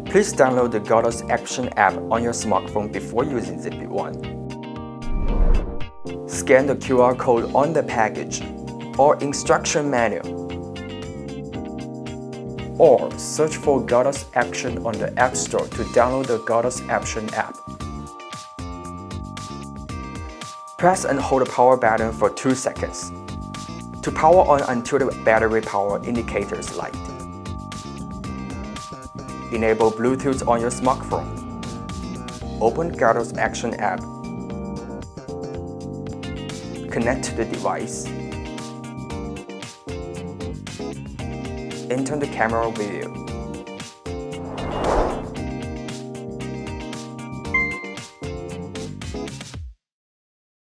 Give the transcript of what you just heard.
Please download the Godox Action app on your smartphone before using ZP1. Scan the QR code on the package or instruction manual, or search for Godox Action on the App Store to download the Godox Action app. Press and hold the power button for 2 seconds to power on until the battery power indicator's light. Enable Bluetooth on your smartphone. Open Godox Action app. Connect to the device. Enter the camera video.